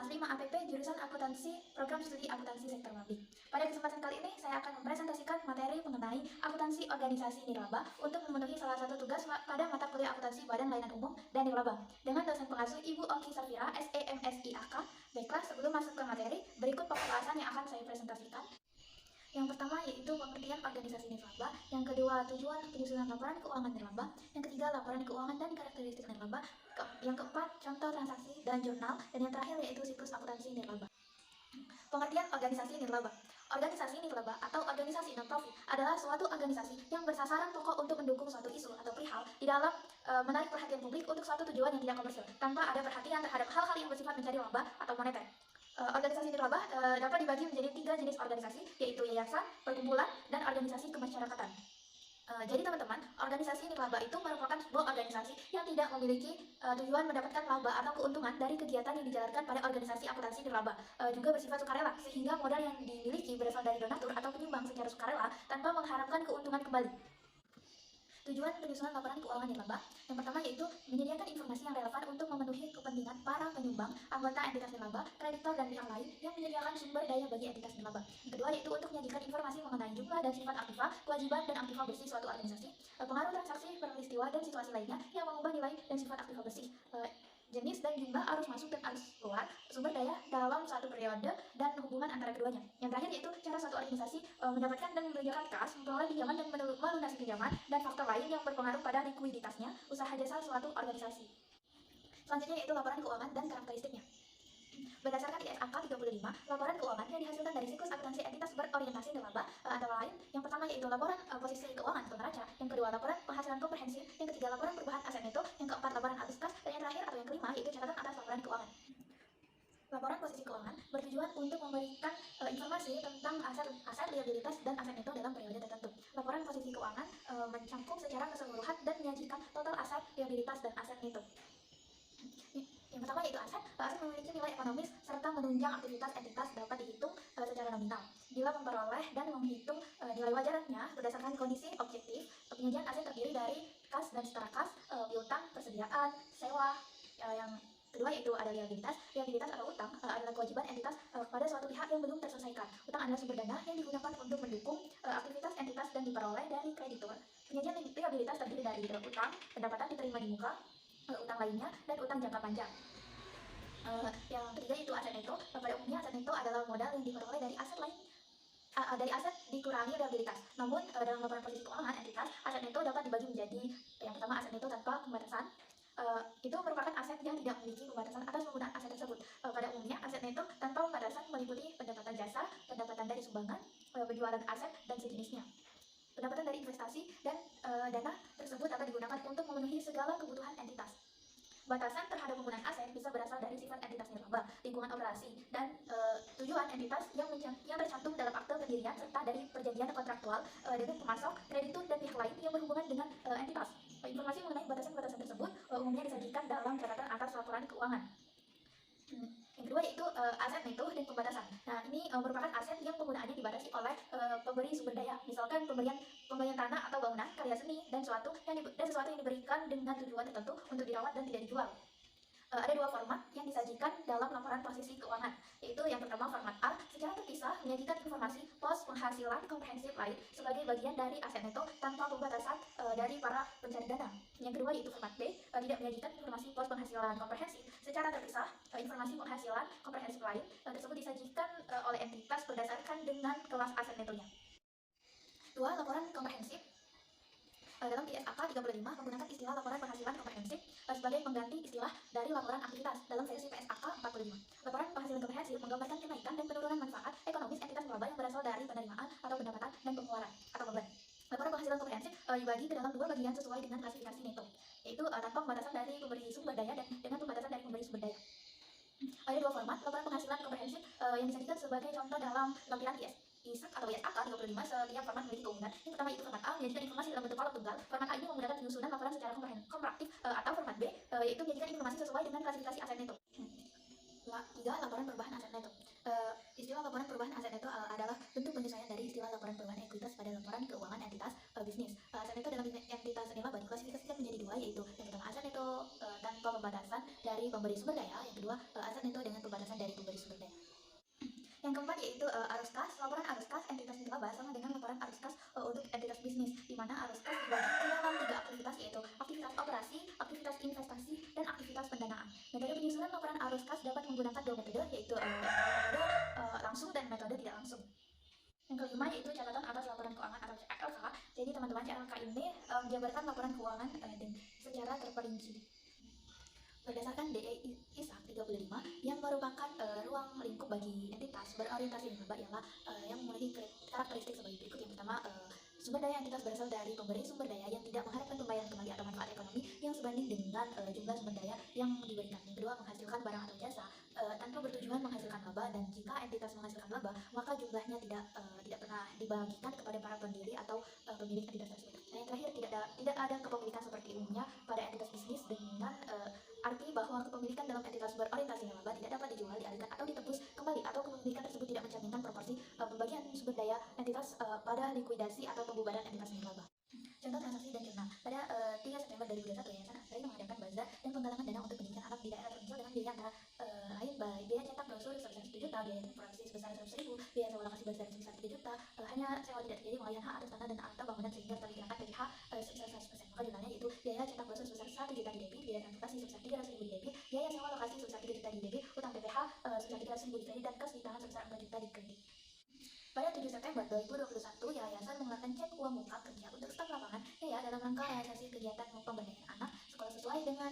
kelas 5 APP jurusan akuntansi, program studi akuntansi sektor publik. Pada kesempatan kali ini saya akan mempresentasikan materi mengenai akuntansi organisasi nirlaba untuk memenuhi salah satu tugas pada mata kuliah akuntansi badan layanan umum dan nirlaba dengan dosen pengasuh Ibu Oki Safira, SEMSIAK. Baiklah, sebelum masuk ke materi, berikut pembahasan yang akan saya presentasikan. Yang pertama yaitu pengertian organisasi nirlaba, yang kedua tujuan penyusunan laporan keuangan nirlaba, yang ketiga laporan keuangan dan karakteristik nirlaba, yang keempat contoh transaksi dan jurnal, dan yang terakhir yaitu siklus akuntansi nirlaba. Pengertian organisasi nirlaba. Organisasi nirlaba atau organisasi non-profit adalah suatu organisasi yang bersasaran pokok untuk mendukung suatu isu atau perihal di dalam menarik perhatian publik untuk suatu tujuan yang tidak komersil, tanpa ada perhatian terhadap hal-hal yang bersifat mencari laba atau moneter. Organisasi nirlaba dapat dibagi menjadi 3 jenis organisasi, yaitu yayasan, perkumpulan, dan organisasi kemasyarakatan. Jadi teman-teman, organisasi nirlaba itu merupakan sebuah organisasi yang tidak memiliki tujuan mendapatkan laba atau keuntungan dari kegiatan yang dijalankan pada organisasi akuntansi nirlaba, juga bersifat sukarela, sehingga modal yang dimiliki berasal dari donatur atau penyumbang secara sukarela tanpa mengharapkan keuntungan kembali. Tujuan penyusunan laporan keuangan nirlaba yang pertama yaitu menyediakan informasi yang relevan untuk memenuhi kepentingan para penyumbang, anggota entitas nirlaba, kreditor, dan pihak lain yang menyediakan sumber daya bagi entitas nirlaba. Yang kedua yaitu untuk menyajikan informasi mengenai jumlah dan sifat aktiva, kewajiban dan aktiva bersih suatu organisasi, pengaruh transaksi, peristiwa, dan situasi lainnya yang mengubah nilai dan sifat aktiva bersih, jenis dan jumlah arus masuk dan arus keluar sumber daya dalam satu periode, dan hubungan antara keduanya. Yang terakhir yaitu cara suatu organisasi mendapatkan dan membelanjakan kas, memperoleh pinjaman dan melunasi pinjaman, dan faktor lain yang berpengaruh pada likuiditasnya usaha jasa suatu organisasi. Selanjutnya yaitu laporan keuangan dan karakteristiknya. Berdasarkan ISAK 35, laporan keuangan yang dihasilkan dari siklus akuntansi entitas berorientasi nirlaba antara lain yang pertama yaitu laporan posisi keuangan atau neraca, yang kedua laporan penghasilan komprehensif, yang ketiga laporan perubahan aset neto, yang keempat laporan arus kas, dan yang terakhir atau yang kelima yaitu catatan atas laporan keuangan. Laporan posisi keuangan bertujuan untuk memberikan informasi tentang aset, liabilitas, dan aset neto dalam periode tertentu. Laporan posisi keuangan mencangkup secara keseluruhan dan menyajikan total aset, liabilitas, dan aset neto. Yang pertama yaitu aset memiliki nilai ekonomis serta menunjang aktivitas entitas dapat dihitung secara nominal. Bila memperoleh dan menghitung nilai wajarnya berdasarkan kondisi objektif, penyajian aset terdiri dari kas dan setara kas, piutang, persediaan, sewa. Yang kedua yaitu ada liabilitas. Liabilitas atau utang adalah kewajiban entitas pada suatu pihak yang belum terselesaikan. Utang adalah sumber dana yang digunakan untuk mendukung aktivitas entitas dan diperoleh dari kreditor. Penyajian liabilitas terdiri dari utang, pendapatan diterima di muka, utang lainnya, dan utang jangka panjang. Yang ketiga itu aset neto. Pada umumnya aset neto adalah modal yang diperoleh dari aset lain, dari aset dikurangi liabilitas. Namun dalam laporan posisi keuangan entitas, aset neto dapat dibagi menjadi yang pertama aset neto tanpa pembatasan. Itu merupakan aset yang tidak memiliki pembatasan atas penggunaan aset tersebut. Pada umumnya aset neto tanpa pembatasan meliputi pendapatan jasa, pendapatan dari sumbangan, penjualan aset, dan sejenisnya. Pendapatan dari investasi dan dana tersebut dapat digunakan untuk memenuhi segala kebutuhan entitas. Batasan terhadap penggunaan aset bisa berasal dari sifat entitas nirlaba, lingkungan operasi, dan tujuan entitas yang tercantum dalam akte pendirian serta dari perjanjian kontraktual dengan pemasok, kreditur, dan pihak lain yang berhubungan dengan entitas. Informasi mengenai batasan-batasan tersebut umumnya disajikan dalam catatan atas laporan keuangan. Yang kedua yaitu aset neto dan pembatasan. Nah, ini merupakan aset yang penggunaannya dibatasi oleh pemberi sumber daya, misalkan pembelian tanah atau bangunan, karya seni, dan sesuatu yang diberikan dengan tujuan tertentu untuk dirawat dan tidak dijual. Ada 2 format yang disajikan dalam laporan posisi keuangan, yaitu yang pertama format A, secara terpisah menyajikan informasi pos penghasilan komprehensif lain sebagai bagian dari aset neto tanpa pembatasan dari para pencari dana. Yang kedua yaitu format B, tidak menyajikan informasi pos penghasilan komprehensif secara terpisah. Informasi penghasilan komprehensif lain tersebut disajikan oleh entitas berdasarkan dengan kelas aset netonya. 2. Laporan komprehensif. Dalam ISAK 35 menggunakan istilah laporan penghasilan komprehensif sebagai pengganti istilah dari laporan aktivitas dalam versi PSAK 45. Laporan penghasilan komprehensif menggambarkan kenaikan dan penurunan manfaat ekonomis entitas nirlaba yang berasal dari penerimaan atau pendapatan dan pengeluaran atau beban. Laporan penghasilan komprehensif dibagi ke dalam 2 bagian sesuai dengan klasifikasi neto, yaitu tanpa pembatasan dari pemberi sumber daya dan dengan pembatasan dari pemberi sumber daya. Ada 2 format laporan penghasilan komprehensif yang disajikan sebagai contoh dalam lampiran ISAK atau ISAK 35. Setiap format memiliki keunggulan. Yang pertama itu format A, menyajikan informasi dalam bentuk kolom tunggal. Format A ini menggunakan penyusunan laporan secara komparatif, atau format B yaitu menyajikan informasi sesuai dengan klasifikasi aset neto. 3. Laporan perubahan aset neto. Istilah laporan perubahan aset neto adalah bentuk penyesuaian dari istilah laporan perubahan ekuitas pada laporan keuangan entitas bisnis. Aset neto dalam entitas nirlaba diklasifikasikan menjadi 2, yaitu yang pertama aset neto tanpa pembatasan dari pemberi sumber daya. Yang kedua, aset neto dengan pembatasan dari pemberi sumber daya. Yang keempat yaitu arus kas. Laporan arus kas entitas nirlaba sama dengan laporan arus kas untuk entitas bisnis, di mana arus kas dibagi ke dalam 3 aktivitas, yaitu aktivitas operasi, aktivitas investasi, dan aktivitas pendanaan. Metode penyusunan laporan arus kas dapat menggunakan 2 metode, yaitu metode langsung dan metode tidak langsung. Yang kelima yaitu catatan atas laporan keuangan atau CLK. Jadi teman-teman, CLK ini menjabarkan laporan keuangan secara terperinci berdasarkan DE ISA 35 yang merupakan ruang lingkup bagi entitas berorientasi nirlaba, ialah yang memiliki karakteristik sebagai berikut. Yang pertama, sumber daya entitas berasal dari pemberi sumber daya yang tidak mengharapkan pembayaran kembali atau manfaat ekonomi yang sebanding dengan jumlah sumber daya yang diberikan. Yang kedua, menghasilkan barang atau jasa tanpa bertujuan menghasilkan laba, dan jika entitas menghasilkan laba maka jumlahnya tidak pernah dibagikan kepada para pendiri atau pemilik entitas tersebut. Dan yang terakhir, tidak ada kepemilikan seperti umumnya pada entitas bisnis, dengan arti bahwa kepemilikan dalam entitas berorientasi nirlaba tidak dapat dijual, dialihkan atau ditebus kembali, atau kepemilikan tersebut tidak mencerminkan proporsi pembagian sumber daya entitas pada likuidasi atau pembubaran entitas nirlaba. Contoh transaksi dan jurnal. Pada 3 September 2021, Yayasan Aksari mengadakan bazar dan penggalangan dana untuk pendidikan anak di daerah terpencil dengan biaya antara lain biaya cetak brosur sebesar 1 juta, biaya informasi sebesar 100.000, biaya sewa lokasi bazar sebesar 3 juta, hanya sewa tidak terjadi pengalihan hak atas tanah dan atau bangunan sehingga tetap dikenakan PPh sebesar 100%. Maka jumlahnya yaitu biaya cetak brosur sebesar 1 juta di debit, biaya transportasi sebesar 300.000 di debit, biaya sewa lokasi sebesar 3 juta di debit, utang PPh sebesar 300.000 di kredit, dan kas di tangan sebesar 4 juta di kredit. Pada 7 September 2021, Yayasan mengeluarkan cek uang muka kerja untuk staf lapangan dalam rangka realisasi kegiatan pemberdayaan anak sekolah sesuai dengan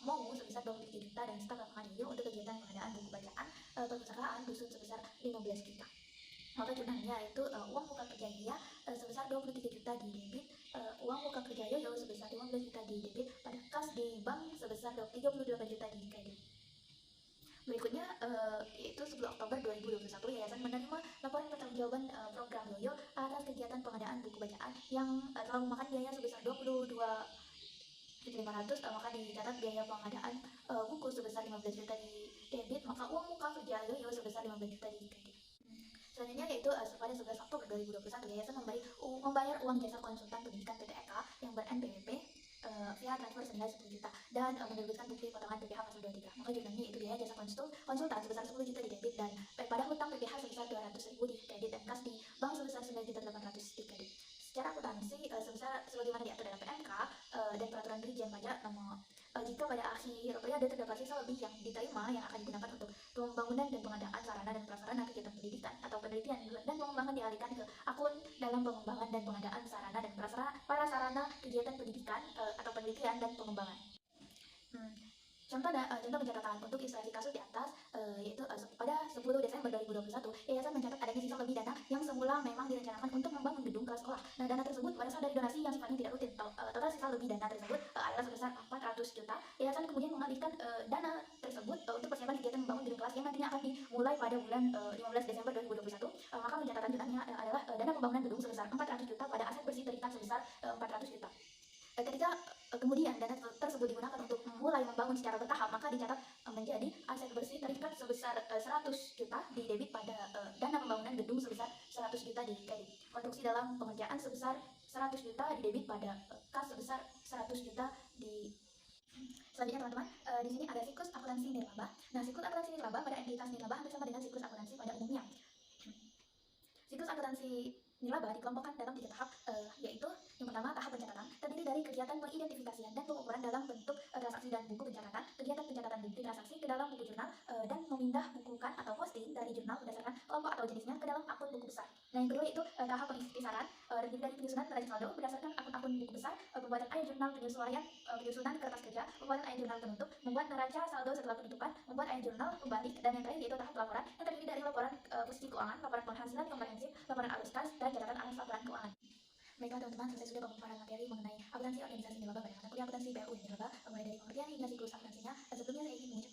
MOU sebesar 23 juta, dan staf lapangan YO untuk kegiatan pengadaan buku bacaan perpustakaan dusun sebesar 15 juta. Maka jumlahnya yaitu uang muka kerja YIA sebesar 23 juta di debit, uang muka kerja YO sebesar 15 juta di debit, pada kas di bank sebesar 38 juta di kredit. Berikutnya yaitu 10 Oktober 2021, Yayasan menerima laporan pertanggungjawaban program YOYO atas kegiatan pengadaan buku bacaan yang telah memakan biaya sebesar 22.500, maka dicatat biaya pengadaan buku sebesar 15 juta di debit, maka uang muka kerja YOYO sebesar 15 juta di kredit. Selanjutnya yaitu pada 11 Oktober 2021, Yayasan membayar uang jasa konsultan pendidikan PT EKA yang ber-NPWP via transfer senilai 10 juta dan menerbitkan bukti potongan PPh pasal 23. Maka jumlahnya itu biaya jasa konsultan sebesar 10 juta di debit, dan pada hutang PPh sebesar 200.000 di kredit, dan kas di bank sebesar 9.800.000 di kredit. Secara akuntansi sebesar sebagaimana diatur dalam PMK dan peraturan Dirjen Pajak nomor jika pada akhir periode terdapat sisa lebih yang diterima yang akan digunakan untuk pembangunan dan pengadaan sarana dan prasarana kegiatan pendidikan atau penelitian dan pengembangan dialihkan ke akun dalam pengembangan dan pengadaan sarana dan prasarana kegiatan pendidikan atau penelitian dan pengembangan. Contoh pencatatan untuk ilustrasi kasus di atas yaitu pada 10 Desember 2021, Yayasan mencatat adanya sisa lebih dana yang semula memang direncanakan untuk membangun gedung kelas sekolah. Nah, dana tersebut berasal dari donasi yang sifatnya tidak rutin. Total sisa lebih dana tersebut adalah sebesar 400 juta. Yayasan kemudian mengalihkan dana tersebut untuk persiapan kegiatan membangun gedung kelas yang nantinya akan dimulai pada bulan 15 Desember 2021. Maka pencatatan junanya adalah dana pembangunan gedung sebesar 400 juta pada aset bersih terikat sebesar 400 juta. Ketika kemudian dana tersebut digunakan untuk mulai membangun secara bertahap, maka dicatat menjadi aset bersih terikat sebesar 100 juta di debit pada dana pembangunan gedung sebesar 100 juta di kredit. Konstruksi dalam pengerjaan sebesar 100 juta di debit pada kas sebesar 100 juta di. Selanjutnya teman-teman, di sini ada siklus akuntansi nirlaba. Nah, siklus akuntansi nirlaba pada entitas nirlaba hampir sama dengan siklus akuntansi pada umumnya. Siklus akuntansi nirlaba dikelompokkan dalam 3 tahap, yaitu yang pertama tahap pencatatan, terdiri dari kegiatan pengidentifikasian dan pengukuran dalam bentuk transaksi dan buku pencatatan, kegiatan pencatatan bukti transaksi ke dalam buku jurnal, dan memindah bukukan atau posting dari jurnal berdasarkan kelompok atau jenisnya ke dalam akun buku besar. Nah, yang kedua itu tahap pengisaran, terdiri dari penyusunan neraca saldo berdasarkan akun-akun buku besar, pembuatan air jurnal penyusunan kertas kerja, pembuatan air jurnal penutup, membuat neraca saldo setelah penutupan, membuat air jurnal kembali, dan yang terakhir yaitu tahap laporan yang terdiri dari laporan posisi keuangan, laporan penghasilan komprehensif, laporan arus kas, dan catatan alas laporan keuangan. Baiklah teman-teman, selesai sudah pemaparan materi mengenai akuntansi organisasi nirlaba pada mata kuliah akuntansi PLU nirlaba, mulai dari pengertian hingga siklus akuntansinya. Sebelumnya saya ingin mengucapkan